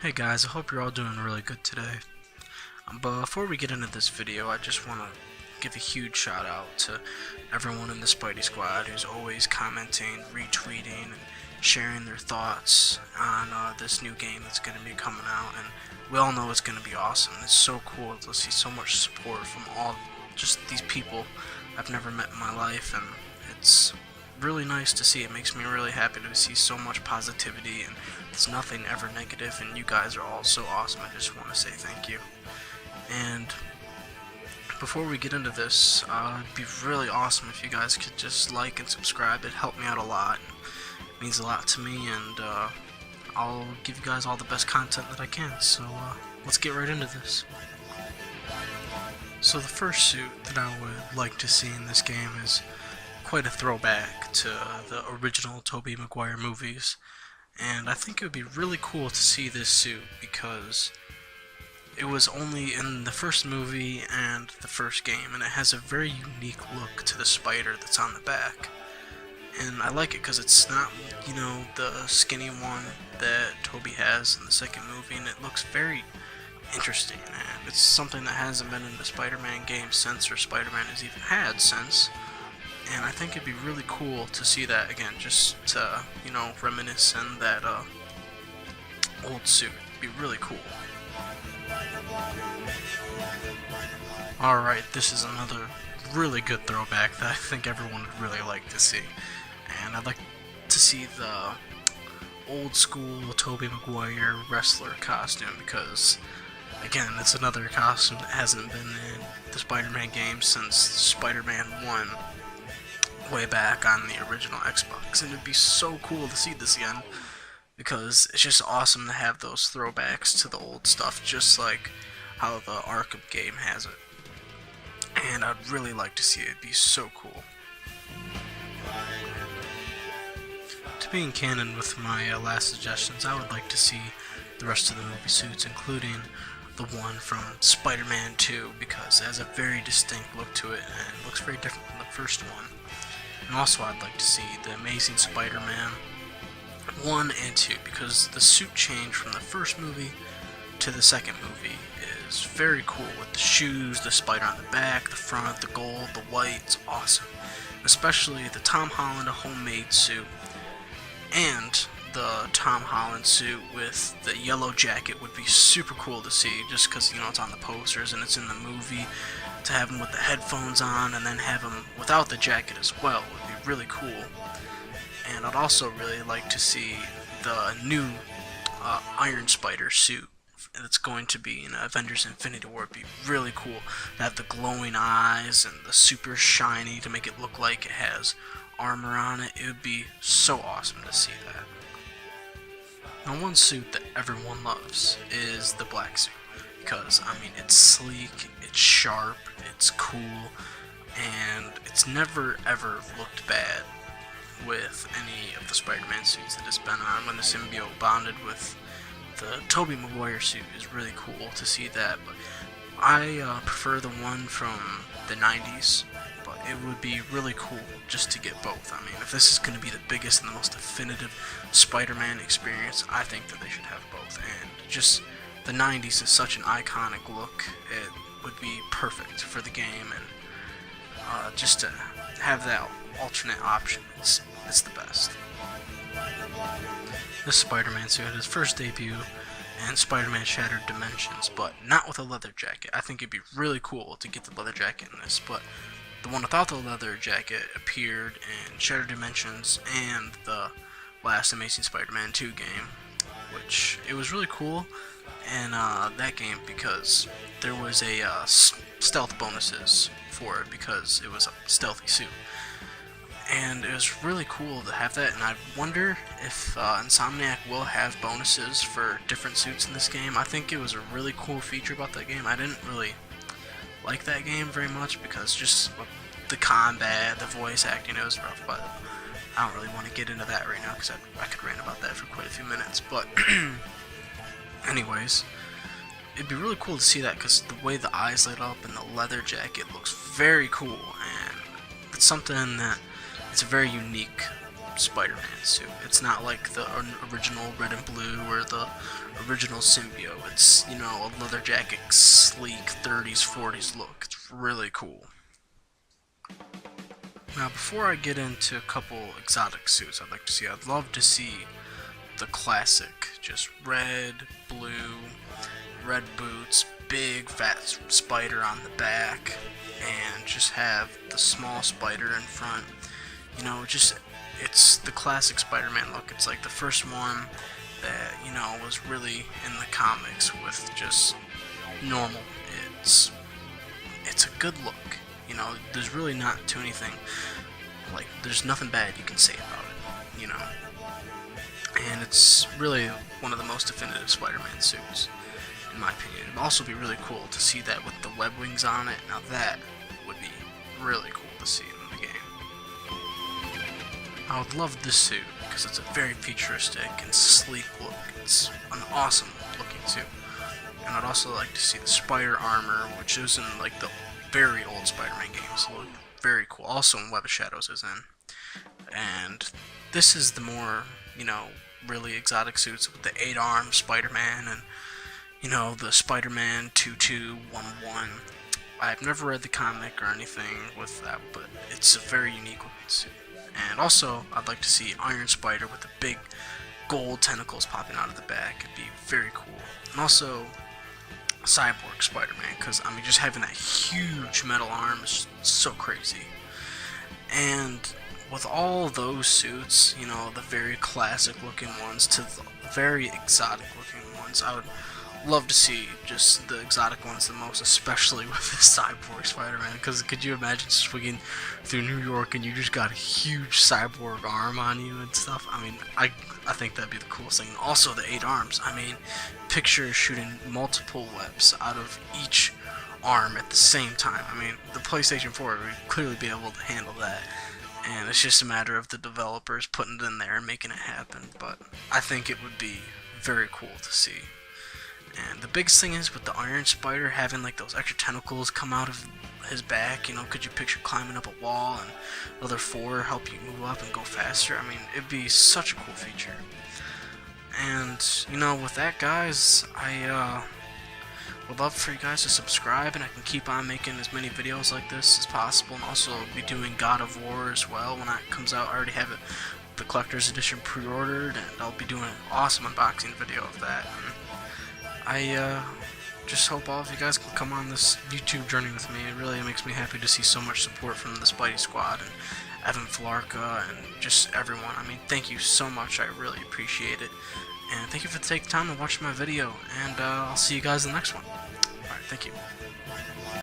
Hey guys, I hope you're all doing really good today. But before we get into this video, I just want to give a huge shout out to everyone in the Spidey Squad who's always commenting, retweeting, and sharing their thoughts on this new game that's going to be coming out. And we all know it's going to be awesome. It's so cool to see so much support from all just these people I've never met in my life, and it's really nice to see. It makes me really happy to see so much positivity, and it's nothing ever negative, and you guys are all so awesome. I just want to say thank you. And before we get into this, it'd be really awesome if you guys could just like and subscribe. It'd help me out a lot. It means a lot to me, and I'll give you guys all the best content that I can. So let's get right into this. So the first suit that I would like to see in this game is quite a throwback to the original Tobey Maguire movies, and I think it would be really cool to see this suit because it was only in the first movie and the first game, and it has a very unique look to the spider that's on the back. And I like it because it's not, the skinny one that Tobey has in the second movie, and it looks very interesting, and it's something that hasn't been in the Spider-Man game since, or Spider-Man has even had since. And I think it'd be really cool to see that again, just to, reminisce in that old suit. It'd be really cool. Alright, this is another really good throwback that I think everyone would really like to see. And I'd like to see the old school Tobey Maguire wrestler costume because, again, it's another costume that hasn't been in the Spider-Man game since Spider-Man 1. Way back on the original Xbox, and it'd be so cool to see this again because it's just awesome to have those throwbacks to the old stuff, just like how the Arkham game has it. And I'd really like to see it. It'd be so cool. To be in canon with my last suggestions, I would like to see the rest of the movie suits, including the one from Spider-Man 2, because it has a very distinct look to it and looks very different from the first one. And also I'd like to see the Amazing Spider-Man 1 and 2, because the suit change from the first movie to the second movie is very cool, with the shoes, the spider on the back, the front, the gold, the white. It's awesome. Especially the Tom Holland homemade suit, and the Tom Holland suit with the yellow jacket would be super cool to see, just because, it's on the posters and it's in the movie. To have him with the headphones on and then have him without the jacket as well would be really cool. And I'd also really like to see the new Iron Spider suit that's going to be in Avengers Infinity War. It'd be really cool to have the glowing eyes and the super shiny to make it look like it has armor on it. It would be so awesome to see that. Now, one suit that everyone loves is the black suit, because, it's sleek, it's sharp, it's cool, and it's never ever looked bad with any of the Spider-Man suits that it's been on. When the symbiote bonded with the Tobey Maguire suit is really cool to see that, but I prefer the one from the 90s, but it would be really cool just to get both. If this is going to be the biggest and the most definitive Spider-Man experience, I think that they should have both. And just the 90s is such an iconic look, it would be perfect for the game, and just to have that alternate option, it's the best. This Spider-Man suit had his first debut in Spider-Man Shattered Dimensions, but not with a leather jacket. I think it'd be really cool to get the leather jacket in this, but the one without the leather jacket appeared in Shattered Dimensions and the last Amazing Spider-Man 2 game, which it was really cool in that game because there was a stealth bonuses for it because it was a stealthy suit, and it was really cool to have that. And I wonder if Insomniac will have bonuses for different suits in this game. I think it was a really cool feature about that game. I didn't really like that game very much because just the combat, the voice acting, it was rough, but I don't really want to get into that right now because I could rant about that for quite a few minutes. But anyways, it'd be really cool to see that because the way the eyes light up and the leather jacket looks very cool, and it's something that it's a very unique Spider-Man suit. It's not like the original red and blue or the original symbiote. It's, you know, a leather jacket, sleek 30s, 40s look. It's really cool. Now, before I get into a couple exotic suits I'd love to see the classic, just red, blue, red boots, big fat spider on the back, and just have the small spider in front. You know, just, it's the classic Spider-Man look. It's like the first one that, you know, was really in the comics with just normal. It's a good look. You know, there's really not too anything, like, there's nothing bad you can say about it, you know. And it's really one of the most definitive Spider-Man suits, in my opinion. It'd also be really cool to see that with the web wings on it. Now that would be really cool to see in the game. I would love this suit because it's a very futuristic and sleek look. It's an awesome looking suit. And I'd also like to see the spider armor, which is in like the very old Spider-Man games. Look very cool. Also in Web of Shadows is in. And this is the more, you know, really exotic suits with the 8-arm Spider-Man and, you know, the Spider-Man 2211. I've never read the comic or anything with that, but it's a very unique looking suit. And also, I'd like to see Iron Spider with the big gold tentacles popping out of the back. It'd be very cool. And also, Cyborg Spider-Man, because, I mean, just having that huge metal arm is so crazy. And with all those suits, you know, the very classic looking ones to the very exotic looking ones, I would love to see just the exotic ones the most, especially with the Cyborg Spider-Man, because could you imagine swinging through New York and you just got a huge cyborg arm on you and stuff? I mean, I think that'd be the coolest thing. And also the 8 arms. I mean, picture shooting multiple webs out of each arm at the same time. I mean, the PlayStation 4 would clearly be able to handle that. And it's just a matter of the developers putting it in there and making it happen. But I think it would be very cool to see. And the biggest thing is with the Iron Spider having like those extra tentacles come out of his back. You know, could you picture climbing up a wall and the other 4 help you move up and go faster? I mean, it'd be such a cool feature. And, you know, with that, guys, I would love for you guys to subscribe, and I can keep on making as many videos like this as possible, and also be doing God of War as well when that comes out. I already have it, the collector's edition pre-ordered, and I'll be doing an awesome unboxing video of that. And I just hope all of you guys can come on this YouTube journey with me. It really makes me happy to see so much support from the Spidey Squad and Evan Flarka and just everyone. I mean, thank you so much. I really appreciate it. And thank you for taking time to watch my video. And I'll see you guys in the next one. Alright, thank you.